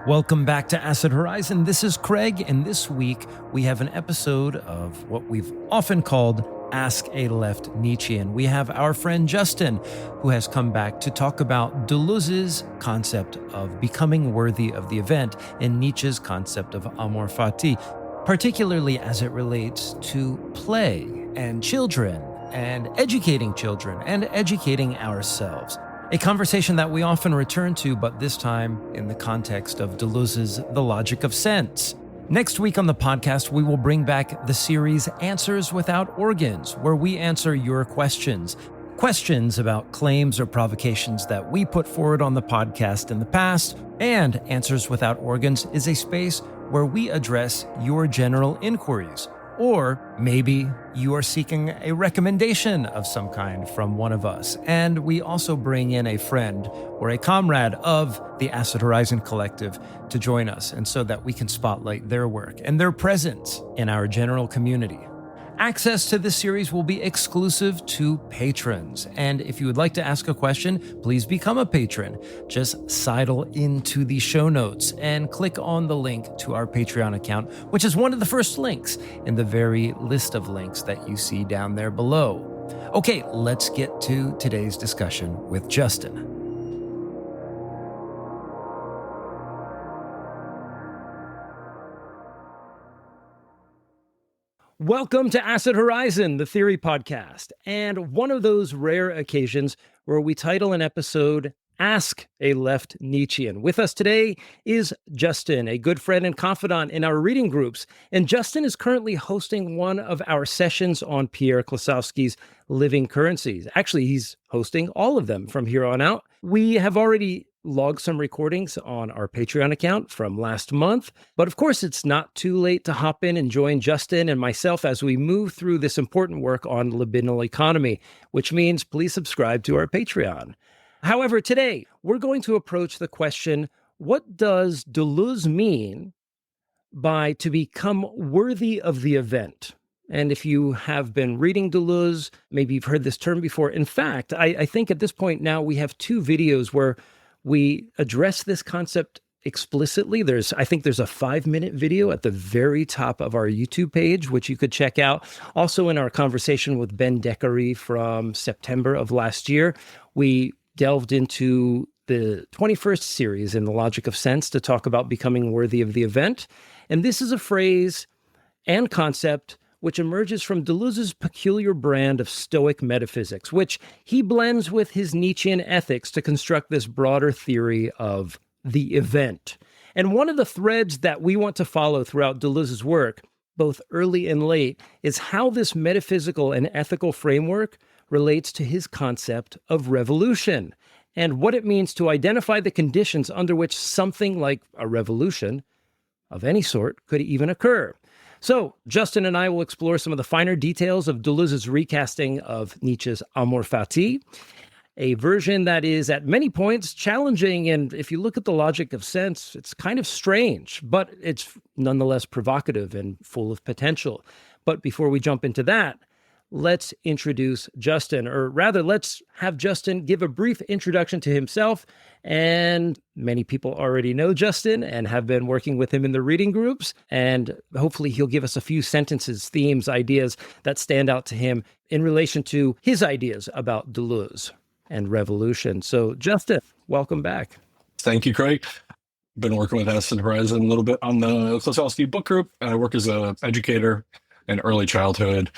Welcome back to Acid Horizon. This is Craig, and this week we have an episode of what we've often called Ask a Left Nietzschean. We have our friend Justin, who has come back to talk about Deleuze's concept of becoming worthy of the event and Nietzsche's concept of amor fati, particularly as it relates to play and children and educating ourselves. A conversation that we often return to, but this time in the context of Deleuze's The Logic of Sense. Next week on the podcast, we will bring back the series Answers Without Organs, where we answer your questions. Questions about claims or provocations that we put forward on the podcast in the past. And Answers Without Organs is a space where we address your general inquiries. Or maybe you are seeking a recommendation of some kind from one of us. And we also bring in a friend or a comrade of the Acid Horizon Collective to join us, and so that we can spotlight their work and their presence in our general community. Access to this series will be exclusive to patrons. And if you would like to ask a question, please become a patron. Just sidle into the show notes and click on the link to our Patreon account, which is one of the first links in the very list of links that you see down there below. Okay, let's get to today's discussion with Justin. Welcome to Acid Horizon, the theory podcast, and one of those rare occasions where we title an episode, Ask a Left Nietzschean. With us today is Justin, a good friend and confidant in our reading groups, and Justin is currently hosting one of our sessions on Pierre Klossowski's Living Currencies. Actually, he's hosting all of them from here on out. We have already logged some recordings on our Patreon account from last month. But of course, it's not too late to hop in and join Justin and myself as we move through this important work on libidinal economy, which means please subscribe to our Patreon. However, today, we're going to approach the question, what does Deleuze mean by to become worthy of the event? And if you have been reading Deleuze, maybe you've heard this term before. In fact, I think at this point now we have two videos where we address this concept explicitly. I think there's a 5-minute video at the very top of our YouTube page, which you could check out. Also in our conversation with Ben Deckery from September of last year, we delved into the 21st series in The Logic of Sense to talk about becoming worthy of the event. And this is a phrase and concept which emerges from Deleuze's peculiar brand of Stoic metaphysics, which he blends with his Nietzschean ethics to construct this broader theory of the event. And one of the threads that we want to follow throughout Deleuze's work, both early and late, is how this metaphysical and ethical framework relates to his concept of revolution, and what it means to identify the conditions under which something like a revolution of any sort could even occur. So, Justin and I will explore some of the finer details of Deleuze's recasting of Nietzsche's Amor Fati, a version that is at many points challenging, and if you look at The Logic of Sense, it's kind of strange, but it's nonetheless provocative and full of potential. But before we jump into that, let's introduce Justin, or rather, let's have Justin give a brief introduction to himself. And many people already know Justin and have been working with him in the reading groups. And hopefully he'll give us a few sentences, themes, ideas that stand out to him in relation to his ideas about Deleuze and revolution. So Justin, welcome back. Thank you, Craig. Been working with Acid Horizon a little bit on the Klossowski book group. I work as an educator in early childhood,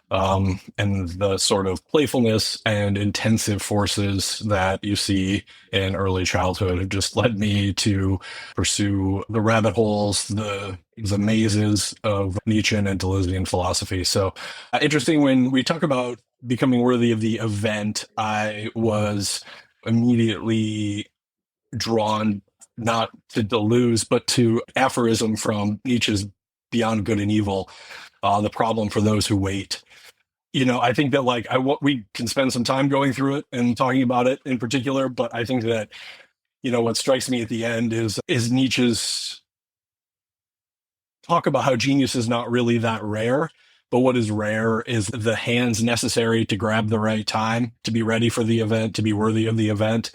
and the sort of playfulness and intensive forces that you see in early childhood have just led me to pursue the rabbit holes, the mazes of Nietzschean and Deleuzean philosophy. So interesting, when we talk about becoming worthy of the event, I was immediately drawn not to Deleuze, but to aphorism from Nietzsche's Beyond Good and Evil, the problem for those who wait. I think that we can spend some time going through it and talking about it in particular, but I think that, what strikes me at the end is Nietzsche's talk about how genius is not really that rare, but what is rare is the hands necessary to grab the right time, to be ready for the event, to be worthy of the event.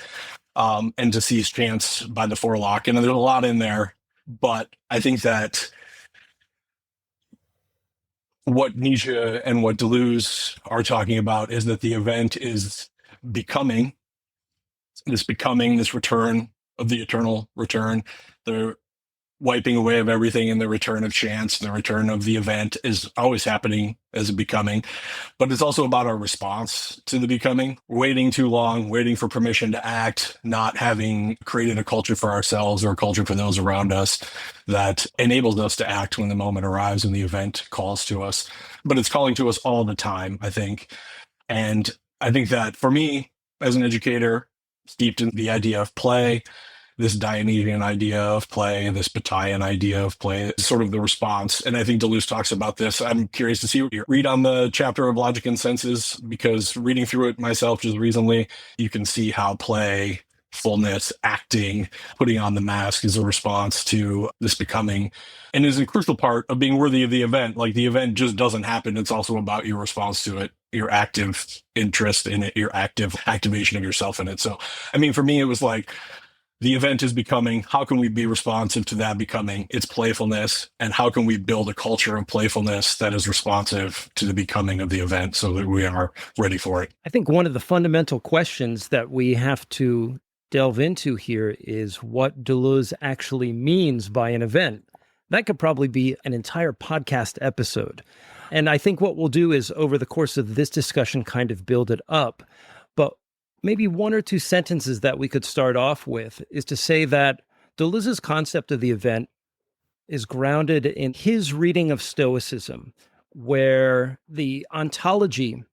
and to seize chance by the forelock. And there's a lot in there, but I think that what Nietzsche and what Deleuze are talking about is that the event is becoming, this return of the eternal return, the wiping away of everything, and the return of chance, and the return of the event is always happening as a becoming. But it's also about our response to the becoming, waiting too long, waiting for permission to act, not having created a culture for ourselves or a culture for those around us that enables us to act when the moment arrives and the event calls to us. But it's calling to us all the time, I think. And I think that for me, as an educator, steeped in the idea of play, this Dionysian idea of play, this Bataillean idea of play, is sort of the response. And I think Deleuze talks about this. I'm curious to see what you read on the chapter of Logic and Senses, because reading through it myself just recently, you can see how play, fullness, acting, putting on the mask is a response to this becoming, and is a crucial part of being worthy of the event. Like, the event just doesn't happen. It's also about your response to it, your active interest in it, your active activation of yourself in it. So, I mean, for me, it was like, the event is becoming. How can we be responsive to that becoming? It's playfulness. And how can we build a culture of playfulness that is responsive to the becoming of the event so that we are ready for it? I think one of the fundamental questions that we have to delve into here is what Deleuze actually means by an event. That could probably be an entire podcast episode. And I think what we'll do is, over the course of this discussion, kind of build it up. But maybe one or two sentences that we could start off with is to say that Deleuze's concept of the event is grounded in his reading of Stoicism, where the ontology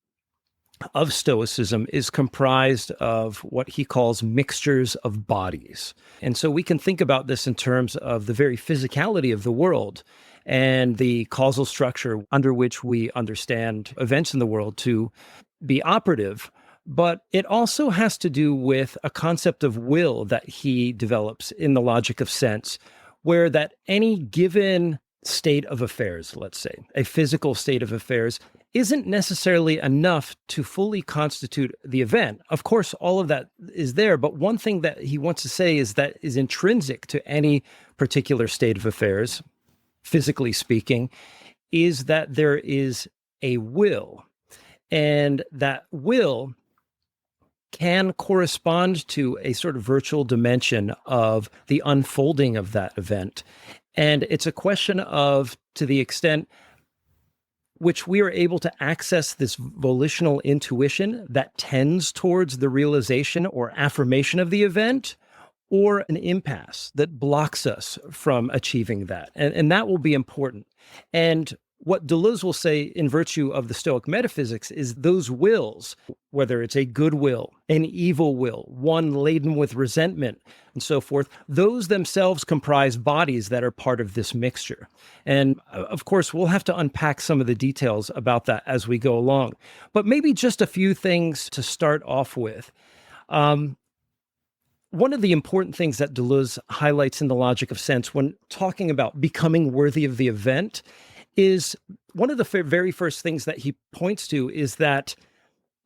of Stoicism is comprised of what he calls mixtures of bodies. And so we can think about this in terms of the very physicality of the world and the causal structure under which we understand events in the world to be operative. But it also has to do with a concept of will that he develops in the Logic of Sense, where that any given state of affairs, let's say, a physical state of affairs, isn't necessarily enough to fully constitute the event. Of course, all of that is there, but one thing that he wants to say is that is intrinsic to any particular state of affairs, physically speaking, is that there is a will. And that will can correspond to a sort of virtual dimension of the unfolding of that event. And it's a question of, to the extent which we are able to access this volitional intuition that tends towards the realization or affirmation of the event, or an impasse that blocks us from achieving that. And that will be important. And what Deleuze will say in virtue of the Stoic metaphysics is those wills, whether it's a good will, an evil will, one laden with resentment, and so forth, those themselves comprise bodies that are part of this mixture. And of course, we'll have to unpack some of the details about that as we go along. But maybe just a few things to start off with. One of the important things that Deleuze highlights in the Logic of Sense when talking about becoming worthy of the event is one of the very first things that he points to is that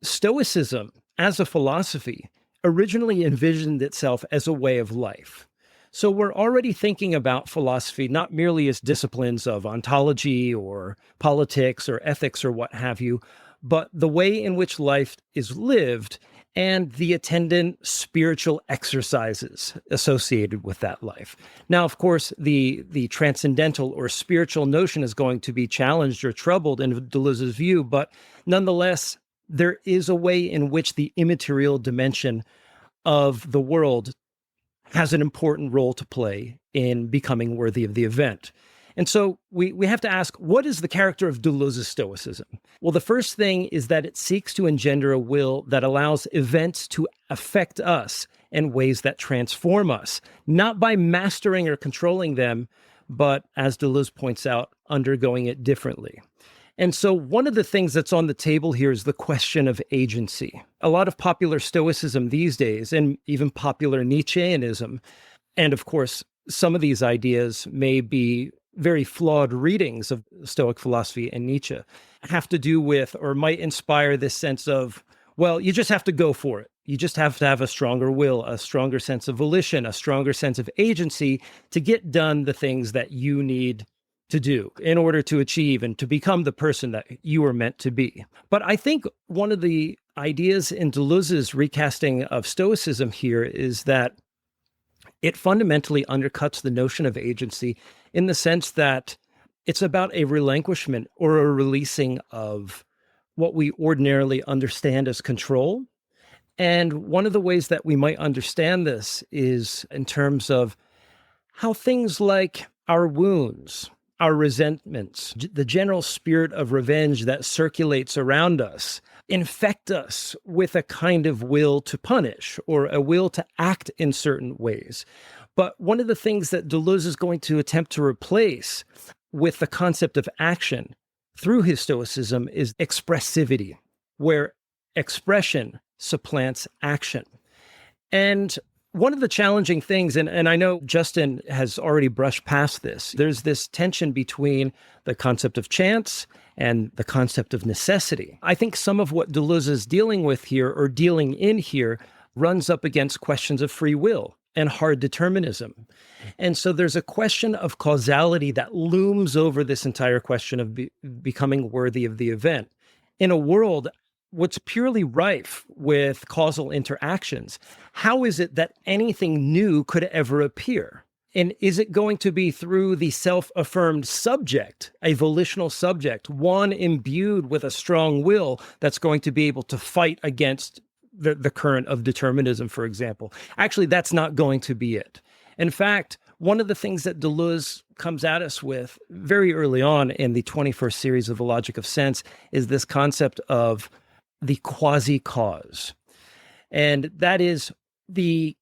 Stoicism as a philosophy originally envisioned itself as a way of life. So we're already thinking about philosophy not merely as disciplines of ontology or politics or ethics or what have you, but the way in which life is lived and the attendant spiritual exercises associated with that life. Now, of course, the transcendental or spiritual notion is going to be challenged or troubled in Deleuze's view, but nonetheless, there is a way in which the immaterial dimension of the world has an important role to play in becoming worthy of the event. And so we have to ask, what is the character of Deleuze's Stoicism? Well, the first thing is that it seeks to engender a will that allows events to affect us in ways that transform us, not by mastering or controlling them, but, as Deleuze points out, undergoing it differently. And so one of the things that's on the table here is the question of agency. A lot of popular Stoicism these days, and even popular Nietzscheanism, and of course, some of these ideas may be very flawed readings of Stoic philosophy and Nietzsche, have to do with or might inspire this sense of, Well, you just have to go for it. You just have to have a stronger will, a stronger sense of volition, a stronger sense of agency to get done the things that you need to do in order to achieve and to become the person that you were meant to be. But I think one of the ideas in Deleuze's recasting of Stoicism here is that it fundamentally undercuts the notion of agency in the sense that it's about a relinquishment or a releasing of what we ordinarily understand as control. And one of the ways that we might understand this is in terms of how things like our wounds, our resentments, the general spirit of revenge that circulates around us infect us with a kind of will to punish or a will to act in certain ways. But one of the things that Deleuze is going to attempt to replace with the concept of action through his Stoicism is expressivity, where expression supplants action. And one of the challenging things, and I know Justin has already brushed past this, there's this tension between the concept of chance and the concept of necessity. I think some of what Deleuze is dealing with here, or dealing in here, runs up against questions of free will and hard determinism. And so there's a question of causality that looms over this entire question of becoming worthy of the event. In a world what's purely rife with causal interactions, how is it that anything new could ever appear? And is it going to be through the self-affirmed subject, a volitional subject, one imbued with a strong will that's going to be able to fight against the current of determinism, for example? Actually, that's not going to be it. In fact, one of the things that Deleuze comes at us with very early on in the 21st series of The Logic of Sense is this concept of the quasi-cause. And that is the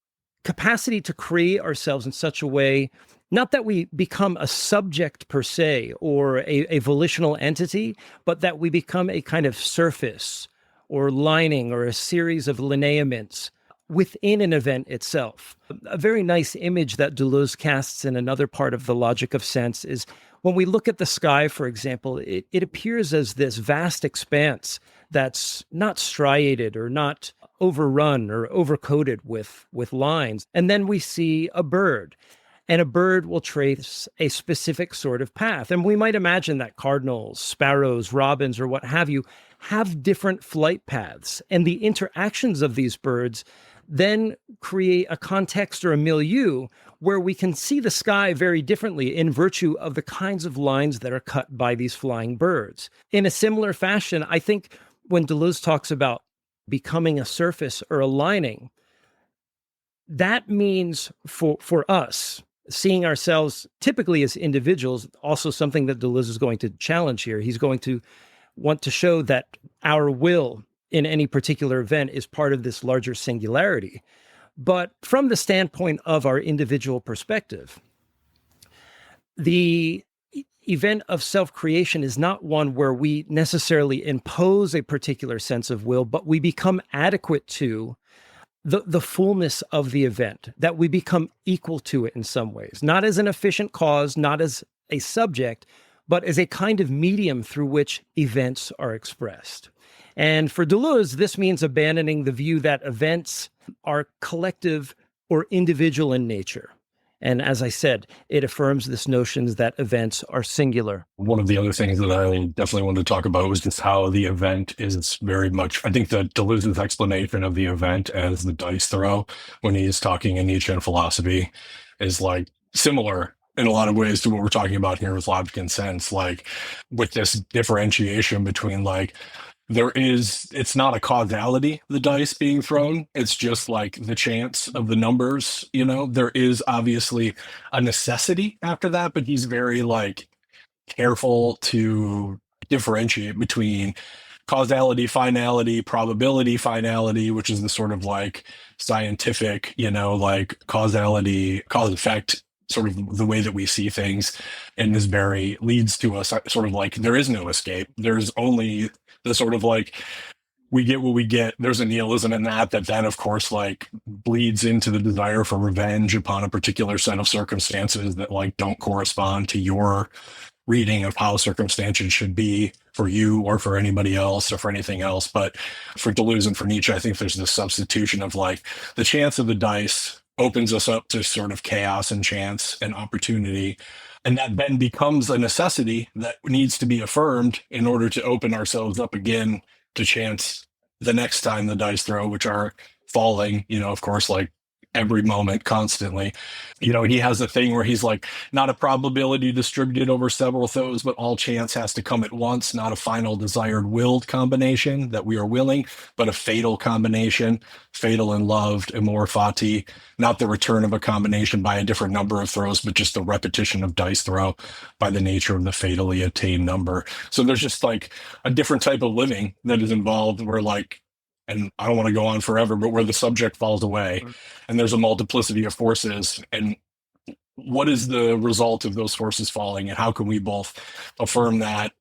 capacity to create ourselves in such a way, not that we become a subject per se or a volitional entity, but that we become a kind of surface or lining or a series of lineaments within an event itself. A very nice image that Deleuze casts in another part of The Logic of Sense is when we look at the sky, for example, it appears as this vast expanse that's not striated or not overrun or overcoated with lines. And then we see a bird, and a bird will trace a specific sort of path. And we might imagine that cardinals, sparrows, robins, or what have you, have different flight paths. And the interactions of these birds then create a context or a milieu where we can see the sky very differently in virtue of the kinds of lines that are cut by these flying birds. In a similar fashion, I think when Deleuze talks about becoming a surface or a lining, that means for us, seeing ourselves typically as individuals, also something that Deleuze is going to challenge here. He's going to want to show that our will in any particular event is part of this larger singularity. But from the standpoint of our individual perspective, the event of self-creation is not one where we necessarily impose a particular sense of will, but we become adequate to the fullness of the event, that we become equal to it in some ways, not as an efficient cause, not as a subject, but as a kind of medium through which events are expressed. And for Deleuze, this means abandoning the view that events are collective or individual in nature. And as I said, it affirms this notion that events are singular. One of the other things that I definitely wanted to talk about was just how the event is very much, I think that Deleuze's explanation of the event as the dice throw when he's talking in Nietzsche and philosophy is like similar in a lot of ways to what we're talking about here with logic and sense, like with this differentiation between like, it's not a causality, the dice being thrown. It's just like the chance of the numbers, there is obviously a necessity after that, but he's very like careful to differentiate between causality, finality, probability, finality, which is the sort of like scientific, like causality, cause effect, sort of the way that we see things. And this very leads to us sort of like, there is no escape. There's only the sort of like, we get what we get. There's a nihilism in that then of course like bleeds into the desire for revenge upon a particular set of circumstances that like don't correspond to your reading of how circumstances should be for you or for anybody else or for anything else. But for Deleuze and for Nietzsche, I think there's this substitution of like the chance of the dice opens us up to sort of chaos and chance and opportunity. And that then becomes a necessity that needs to be affirmed in order to open ourselves up again to chance the next time the dice throw, which are falling, of course, like every moment, constantly. He has a thing where he's like, not a probability distributed over several throws, but all chance has to come at once, not a final desired willed combination that we are willing, but a fatal combination, fatal and loved, amor fati, not the return of a combination by a different number of throws, but just the repetition of dice throw by the nature of the fatally attained number. So there's just like a different type of living that is involved where like, and I don't want to go on forever, but where the subject falls away and there's a multiplicity of forces, and what is the result of those forces falling, and how can we both affirm that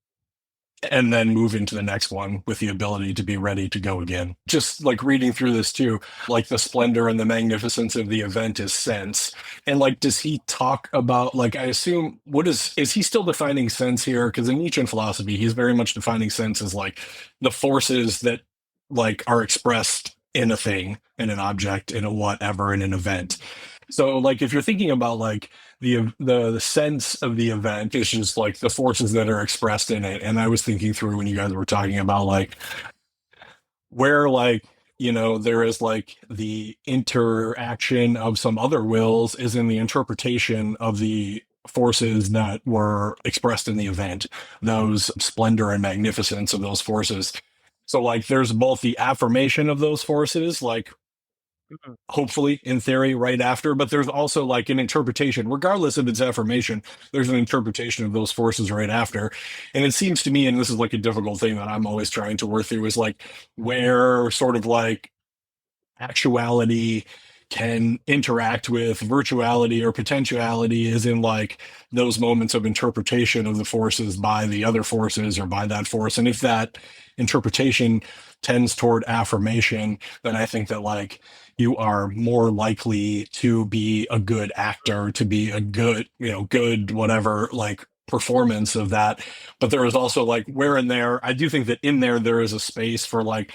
and then move into the next one with the ability to be ready to go again. Just like reading through this too, like the splendor and the magnificence of the event is sense. And like, does he talk about, like, I assume, is he still defining sense here? Because in Nietzschean philosophy, he's very much defining sense as like the forces that like are expressed in a thing, in an object, in a whatever, in an event. So like if you're thinking about like the sense of the event is just like the forces that are expressed in it. And I was thinking through when you guys were talking about like where like there is like the interaction of some other wills is in the interpretation of the forces that were expressed in the event, those splendor and magnificence of those forces. So like there's both the affirmation of those forces, like hopefully in theory right after, but there's also like an interpretation, regardless of its affirmation, there's an interpretation of those forces right after. And it seems to me, and this is like a difficult thing that I'm always trying to work through, is like where sort of like actuality can interact with virtuality or potentiality is in like those moments of interpretation of the forces by the other forces or by that force. And if that interpretation tends toward affirmation, then I think that like you are more likely to be a good actor, to be a good, good whatever, like performance of that. But there is also like where in there, I do think that in there is a space for like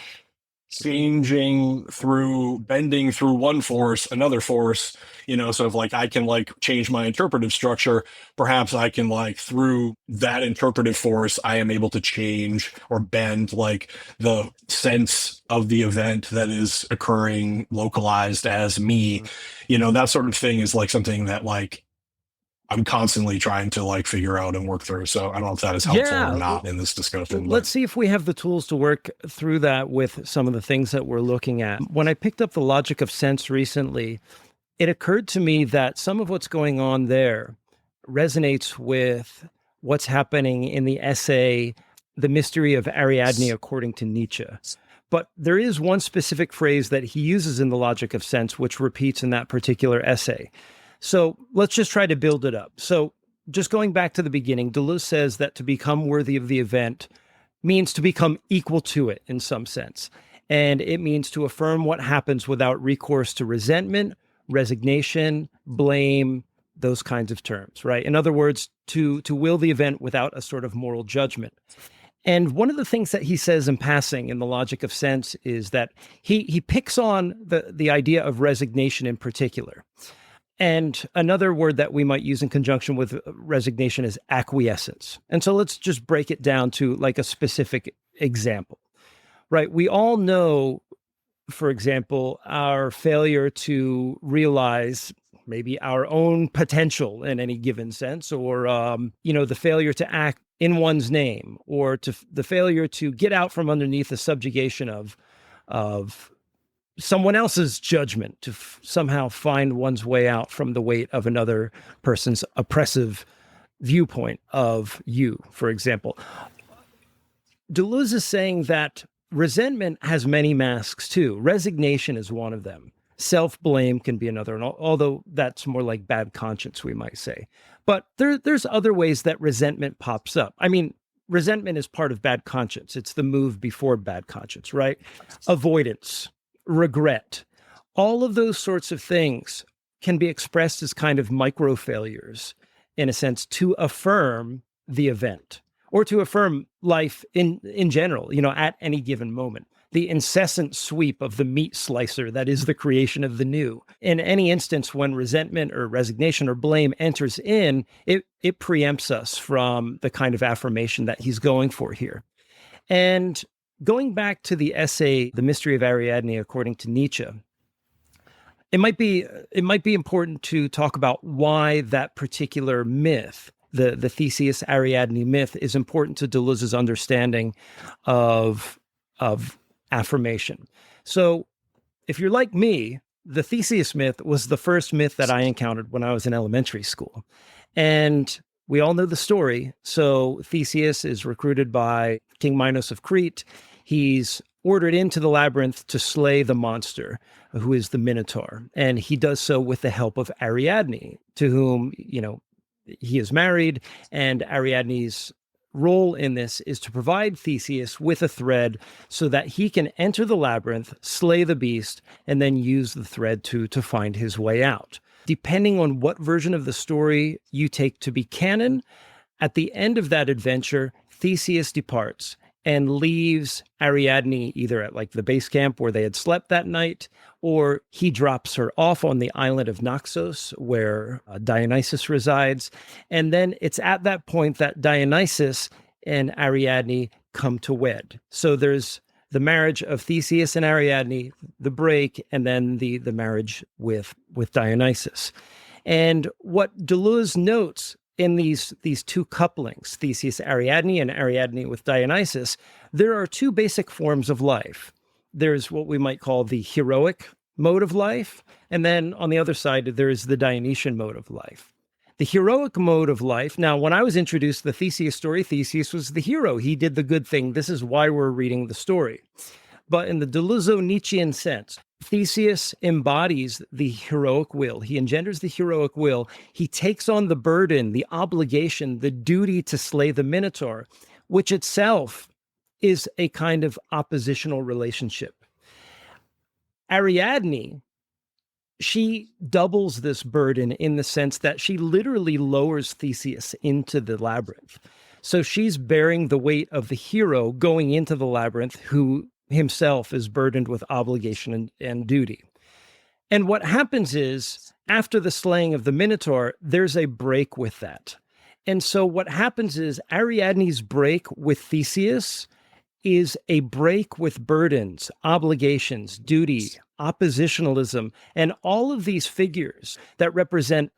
bending through one force, another force, so if like I can like change my interpretive structure, perhaps I can like through that interpretive force, I am able to change or bend like the sense of the event that is occurring localized as me, that sort of thing is like something that like I'm constantly trying to like figure out and work through. So I don't know if that is helpful or not in this discussion. Let's see if we have the tools to work through that with some of the things that we're looking at. When I picked up the logic of sense recently, it occurred to me that some of what's going on there resonates with what's happening in the essay, The Mystery of Ariadne, according to Nietzsche. But there is one specific phrase that he uses in the logic of sense, which repeats in that particular essay. So let's just try to build it up. So just going back to the beginning, Deleuze says that to become worthy of the event means to become equal to it in some sense. And it means to affirm what happens without recourse to resentment, resignation, blame, those kinds of terms, right? In other words, to will the event without a sort of moral judgment. And one of the things that he says in passing in the logic of sense is that he picks on the idea of resignation in particular. And another word that we might use in conjunction with resignation is acquiescence. And so let's just break it down to like a specific example, right? We all know, for example, our failure to realize maybe our own potential in any given sense, or, the failure to act in one's name, or the failure to get out from underneath the subjugation of someone else's judgment, to somehow find one's way out from the weight of another person's oppressive viewpoint of you, for example. Deleuze is saying that resentment has many masks too. Resignation is one of them. Self-blame can be another, and although that's more like bad conscience, we might say. But there's other ways that resentment pops up. I mean, resentment is part of bad conscience. It's the move before bad conscience, right? Avoidance, regret, all of those sorts of things can be expressed as kind of micro failures, in a sense, to affirm the event, or to affirm life in general, at any given moment. The incessant sweep of the meat slicer that is the creation of the new. In any instance, when resentment or resignation or blame enters in, it preempts us from the kind of affirmation that he's going for here. And going back to the essay, The Mystery of Ariadne, according to Nietzsche, it might be important to talk about why that particular myth, the Theseus Ariadne myth, is important to Deleuze's understanding of affirmation. So if you're like me, the Theseus myth was the first myth that I encountered when I was in elementary school. And we all know the story. So Theseus is recruited by King Minos of Crete. He's ordered into the labyrinth to slay the monster, who is the Minotaur. And he does so with the help of Ariadne, to whom, he is married. And Ariadne's role in this is to provide Theseus with a thread so that he can enter the labyrinth, slay the beast, and then use the thread to find his way out. Depending on what version of the story you take to be canon, at the end of that adventure, Theseus departs and leaves Ariadne either at the base camp where they had slept that night, or he drops her off on the island of Naxos where Dionysus resides. And then it's at that point that Dionysus and Ariadne come to wed. So there's the marriage of Theseus and Ariadne, the break, and then the marriage with Dionysus. And what Deleuze notes in these two couplings, Theseus Ariadne and Ariadne with Dionysus, there are two basic forms of life. There's what we might call the heroic mode of life, and then on the other side, there's the Dionysian mode of life. The heroic mode of life, now, when I was introduced to the Theseus story, Theseus was the hero. He did the good thing. This is why we're reading the story. But in the Deleuze-Nietzschean sense, Theseus embodies the heroic will. He engenders the heroic will. He takes on the burden, the obligation, the duty to slay the Minotaur, which itself is a kind of oppositional relationship. Ariadne, she doubles this burden in the sense that she literally lowers Theseus into the labyrinth. So she's bearing the weight of the hero going into the labyrinth, who himself is burdened with obligation and duty. And what happens is, after the slaying of the Minotaur, there's a break with that. And so what happens is Ariadne's break with Theseus is a break with burdens, obligations, duty, oppositionalism, and all of these figures that represent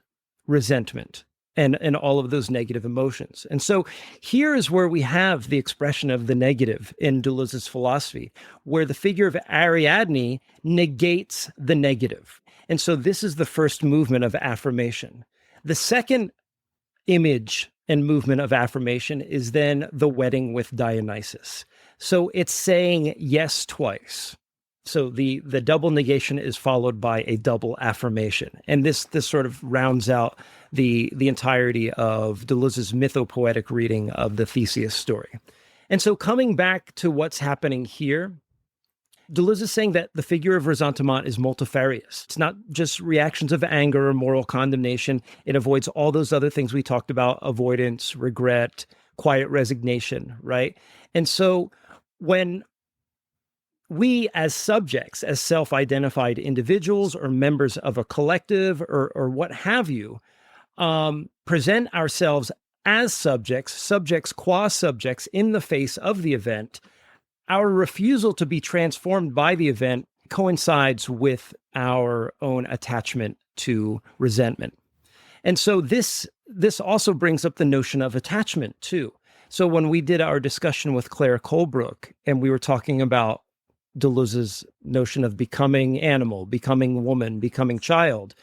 resentment and all of those negative emotions. And so here is where we have the expression of the negative in Deleuze's philosophy, where the figure of Ariadne negates the negative. And so this is the first movement of affirmation. The second image and movement of affirmation is then the wedding with Dionysus. So it's saying yes twice. So the double negation is followed by a double affirmation. And this sort of rounds out the entirety of Deleuze's mythopoetic reading of the Theseus story. And so coming back to what's happening here, Deleuze is saying that the figure of ressentiment is multifarious. It's not just reactions of anger or moral condemnation. It avoids all those other things we talked about: avoidance, regret, quiet resignation, right? And so when we as subjects, as self-identified individuals or members of a collective or what have you, present ourselves as subjects qua subjects in the face of the event, our refusal to be transformed by the event coincides with our own attachment to resentment. And so this also brings up the notion of attachment too. So when we did our discussion with Claire Colebrook and we were talking about Deleuze's notion of becoming animal, becoming woman, becoming child,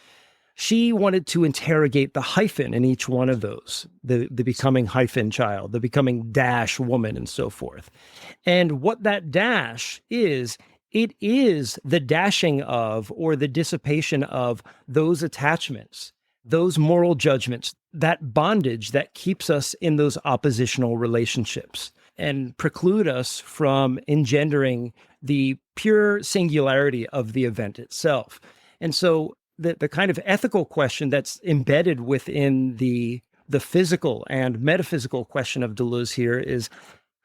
she wanted to interrogate the hyphen in each one of those, the becoming hyphen child, the becoming dash woman, and so forth. And what that dash is, it is the dashing of, or the dissipation of, those attachments, those moral judgments, that bondage that keeps us in those oppositional relationships and preclude us from engendering the pure singularity of the event itself. And so the kind of ethical question that's embedded within the the physical and metaphysical question of Deleuze here is,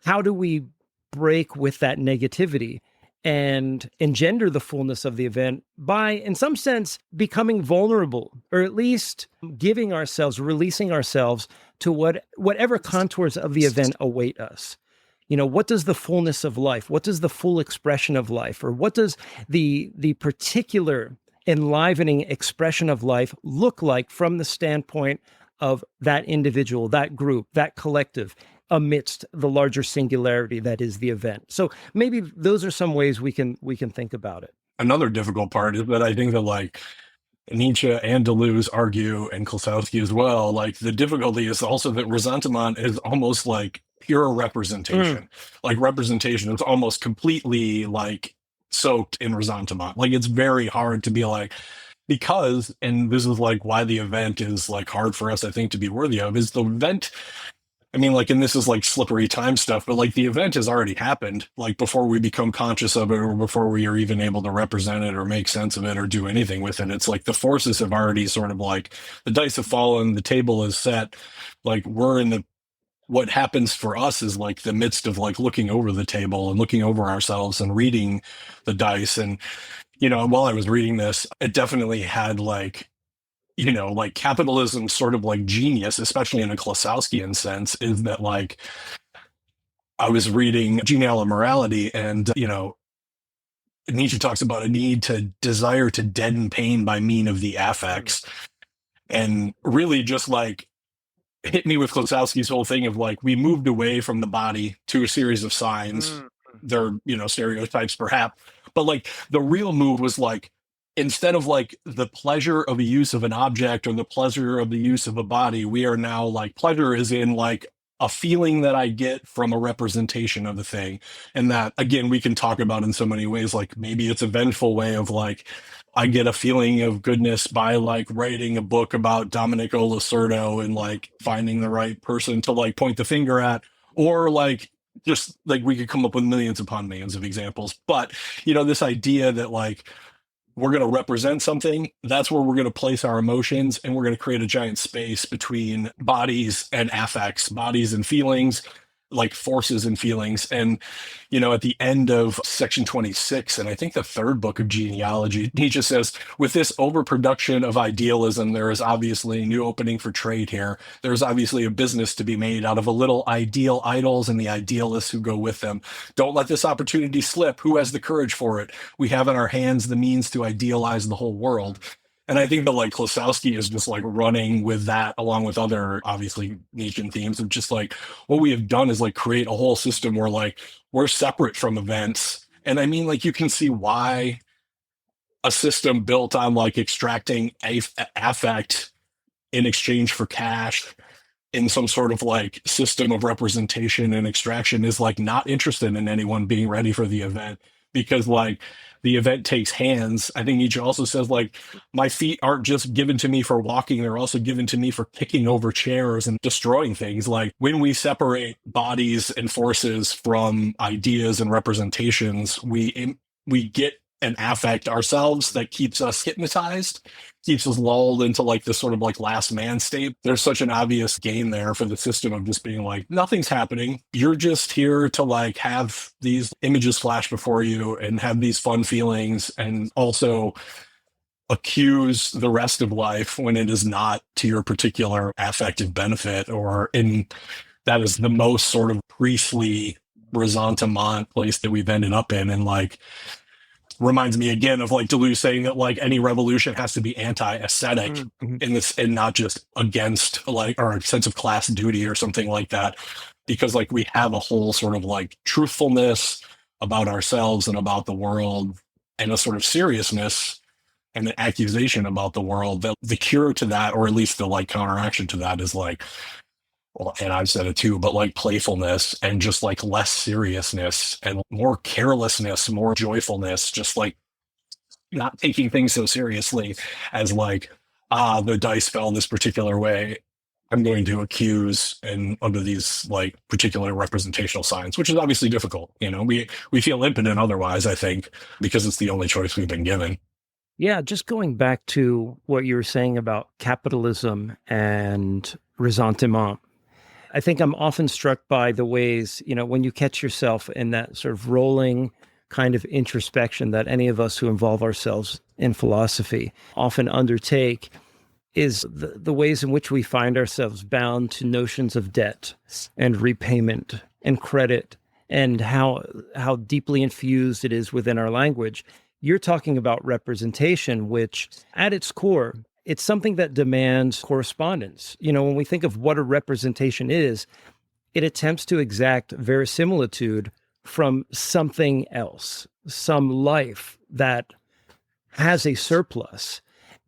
how do we break with that negativity and engender the fullness of the event by, in some sense, becoming vulnerable, or at least giving ourselves, releasing ourselves to whatever contours of the event await us? What does the fullness of life, what does the full expression of life, or what does the particular enlivening expression of life look like from the standpoint of that individual, that group, that collective, amidst the larger singularity that is the event? So maybe those are some ways we can think about it. Another difficult part is that I think that like Nietzsche and Deleuze argue, and Klossowski as well, like the difficulty is also that ressentiment is almost like pure representation. Like representation is almost completely like soaked in ressentiment. Like it's very hard to be like, because, and this is like why the event is like hard for us, I think, to be worthy of, is the event. I mean, like, and this is like slippery time stuff, but like the event has already happened, like before we become conscious of it, or before we are even able to represent it or make sense of it or do anything with it. It's like the forces have already sort of like, the dice have fallen, the table is set, like we're in the, what happens for us is like the midst of like looking over the table and looking over ourselves and reading the dice. And, while I was reading this, it definitely had like, like capitalism sort of like genius, especially in a Klossowskian sense, is that like I was reading Genial Immorality, and, Nietzsche talks about a need to desire to deaden pain by mean of the affects. And really just like hit me with Klossowski's whole thing of like, we moved away from the body to a series of signs. They're, stereotypes perhaps, but like the real move was like, instead of like the pleasure of the use of an object or the pleasure of the use of a body, we are now like, pleasure is in like a feeling that I get from a representation of the thing. And that, again, we can talk about in so many ways, like maybe it's a vengeful way of like, I get a feeling of goodness by like writing a book about Domenico Lacerdo and like finding the right person to like point the finger at, or like, just like we could come up with millions upon millions of examples. But, this idea that like, we're going to represent something, that's where we're going to place our emotions, and we're going to create a giant space between bodies and affects, bodies and feelings, like forces and feelings. And, at the end of section 26, and I think the third book of Genealogy, Nietzsche says, with this overproduction of idealism, there is obviously a new opening for trade here. There's obviously a business to be made out of a little ideal idols and the idealists who go with them. Don't let this opportunity slip. Who has the courage for it? We have in our hands the means to idealize the whole world. And I think that like Klossowski is just like running with that, along with other obviously Nietzschean themes of just like, what we have done is like create a whole system where like we're separate from events. And I mean, like, you can see why a system built on like extracting affect in exchange for cash in some sort of like system of representation and extraction is like not interested in anyone being ready for the event, because like the event takes hands. I think Nietzsche also says like, my feet aren't just given to me for walking, they're also given to me for kicking over chairs and destroying things. Like when we separate bodies and forces from ideas and representations, we get an affect ourselves that keeps us hypnotized, keeps us lulled into like this sort of like last man state. There's such an obvious gain there for the system of just being like, nothing's happening. You're just here to like have these images flash before you and have these fun feelings, and also accuse the rest of life when it is not to your particular affective benefit, or in that is the most sort of priestly ressentiment place that we've ended up in. And like, reminds me again of like Deleuze saying that like any revolution has to be anti-aesthetic in this, and not just against like our sense of class duty or something like that, because like we have a whole sort of like truthfulness about ourselves and about the world, and a sort of seriousness and an accusation about the world, that the cure to that, or at least the like counteraction to that, is like, well, and I've said it too, but like playfulness and just like less seriousness and more carelessness, more joyfulness, just like not taking things so seriously as like, the dice fell this particular way, I'm going to accuse, and under these like particular representational signs, which is obviously difficult. We feel impotent otherwise, I think, because it's the only choice we've been given. Yeah, just going back to what you were saying about capitalism and ressentiment, I think I'm often struck by the ways, when you catch yourself in that sort of rolling kind of introspection that any of us who involve ourselves in philosophy often undertake, is the ways in which we find ourselves bound to notions of debt and repayment and credit, and how deeply infused it is within our language. You're talking about representation, which at its core, it's something that demands correspondence. When we think of what a representation is, it attempts to exact verisimilitude from something else, some life that has a surplus.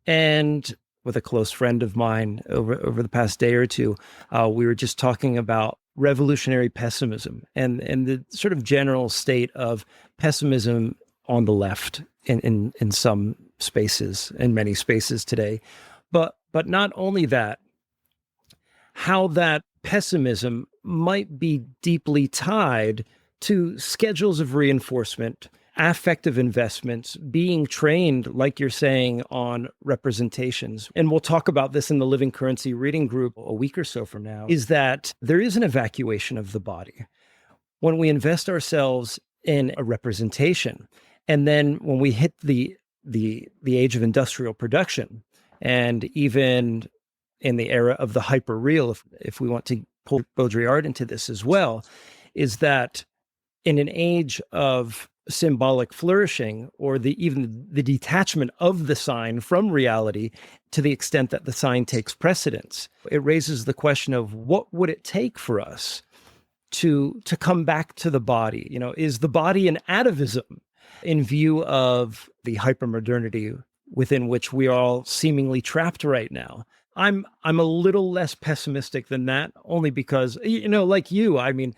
And with a close friend of mine over the past day or two, we were just talking about revolutionary pessimism and the sort of general state of pessimism on the left in some spaces, in many spaces today. But not only that, how that pessimism might be deeply tied to schedules of reinforcement, affective investments, being trained, like you're saying, on representations. And we'll talk about this in the Living Currency reading group a week or so from now, is that there is an evacuation of the body. When we invest ourselves in a representation, and then when we hit the age of industrial production, and even in the era of the hyper-real, if we want to pull Baudrillard into this as well, is that in an age of symbolic flourishing, or even the detachment of the sign from reality, to the extent that the sign takes precedence, it raises the question of what would it take for us to come back to the body? Is the body an atavism in view of the hypermodernity within which we are all seemingly trapped right now? I'm a little less pessimistic than that, only because, like you, I mean,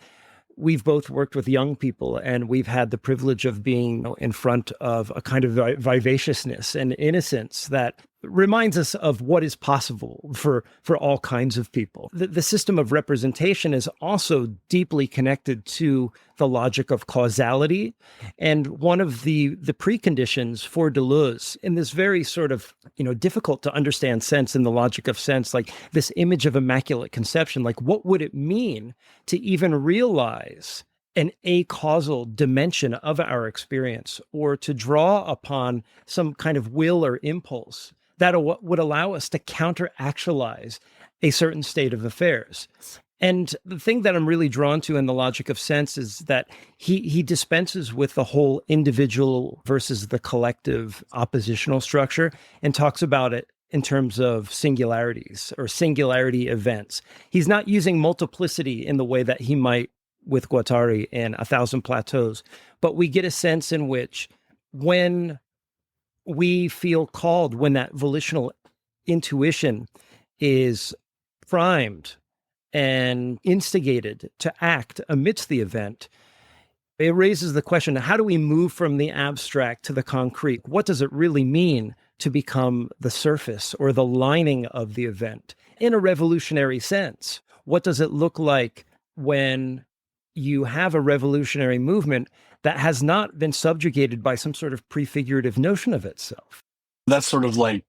we've both worked with young people, and we've had the privilege of being in front of a kind of vivaciousness and innocence that reminds us of what is possible for all kinds of people. The system of representation is also deeply connected to the logic of causality. And one of the preconditions for Deleuze, in this very sort of, difficult to understand sense in the logic of sense, like this image of immaculate conception, like what would it mean to even realize an acausal dimension of our experience, or to draw upon some kind of will or impulse that would allow us to counter-actualize a certain state of affairs. And the thing that I'm really drawn to in the logic of sense is that he dispenses with the whole individual versus the collective oppositional structure, and talks about it in terms of singularities or singularity events. He's not using multiplicity in the way that he might with Guattari in A Thousand Plateaus, but we get a sense in which, when we feel called, when that volitional intuition is primed and instigated to act amidst the event, it raises the question, how do we move from the abstract to the concrete? What does it really mean to become the surface or the lining of the event in a revolutionary sense? What does it look like when you have a revolutionary movement that has not been subjugated by some sort of prefigurative notion of itself? That's sort of like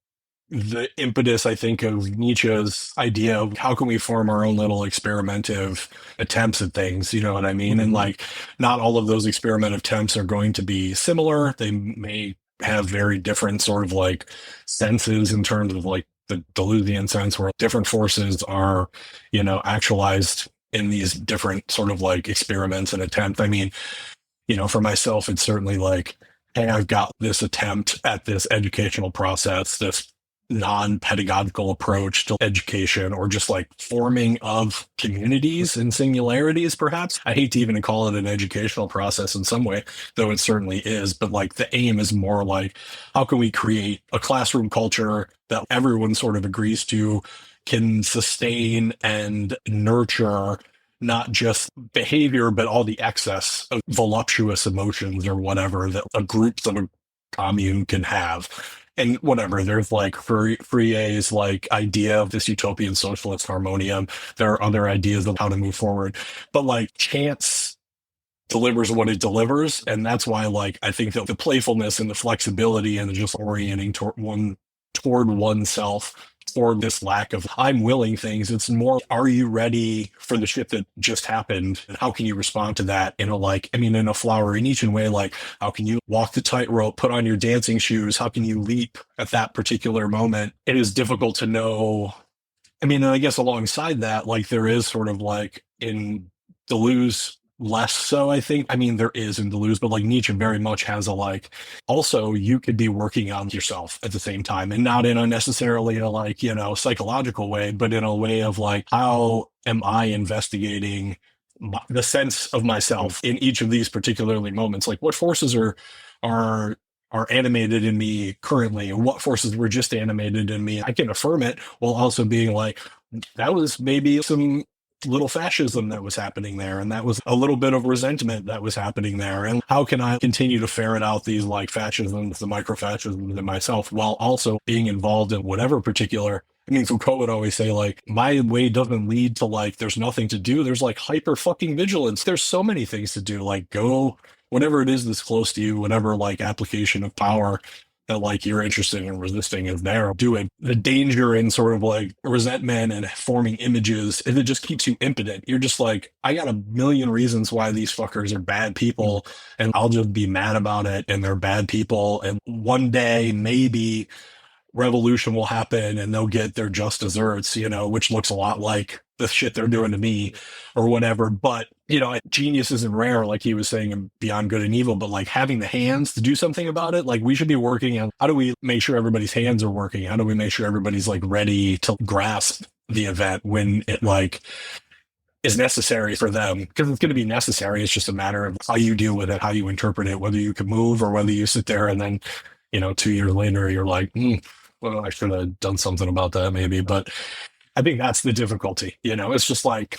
the impetus, I think, of Nietzsche's idea of how can we form our own little experimentative attempts at things, you know what I mean? And like, not all of those experimentative attempts are going to be similar. They may have very different sort of like senses in terms of like the Deleuzian sense, where different forces are, actualized in these different sort of like experiments and attempts. I mean, for myself, it's certainly like, hey, I've got this attempt at this educational process, this non-pedagogical approach to education, or just like forming of communities and singularities, perhaps. I hate to even call it an educational process in some way, though it certainly is. But like the aim is more like, how can we create a classroom culture that everyone sort of agrees to, can sustain and nurture not just behavior, but all the excess of voluptuous emotions or whatever that a group of a commune can have. And whatever, there's like Fourier's like idea of this utopian socialist harmonium. There are other ideas of how to move forward, but like chance delivers what it delivers. And that's why, like, I think that the playfulness and the flexibility and just orienting toward oneself, toward this lack of I'm willing things. It's more, are you ready for the shit that just happened? And how can you respond to that in a, like, I mean, in a flowery Nietzschean way, like, how can you walk the tightrope, put on your dancing shoes? How can you leap at that particular moment? It is difficult to know. I mean, and I guess alongside that, like, there is sort of like in Deleuze, less so, I think. I mean, there is in Deleuze, but like Nietzsche very much has a like, also, you could be working on yourself at the same time, and not in a necessarily a like, psychological way, but in a way of like, how am I investigating the sense of myself in each of these particularly moments? Like, what forces are are animated in me currently, and what forces were just animated in me. I can affirm it while also being like, that was maybe some little fascism that was happening there, and that was a little bit of resentment that was happening there, and how can I continue to ferret out these like fascisms, the micro-fascisms in myself, while also being involved in whatever particular. I mean, Foucault would always say, like, my way doesn't lead to like, there's nothing to do. There's like hyper fucking vigilance. There's so many things to do. Like, go whatever it is that's close to you, whatever like application of power that like you're interested in resisting is there. Do it. The danger in sort of like resentment and forming images, if it just keeps you impotent, you're just like, I got a million reasons why these fuckers are bad people, and I'll just be mad about it, and they're bad people, and one day maybe revolution will happen and they'll get their just desserts, which looks a lot like the shit they're doing to me or whatever. But, genius isn't rare, like he was saying in Beyond Good and Evil, but like having the hands to do something about it, like we should be working on how do we make sure everybody's hands are working? How do we make sure everybody's like ready to grasp the event when it like is necessary for them? Because it's going to be necessary. It's just a matter of how you deal with it, how you interpret it, whether you can move or whether you sit there and then, 2 years later, you're like, well, I should have done something about that maybe. But I think that's the difficulty. It's just like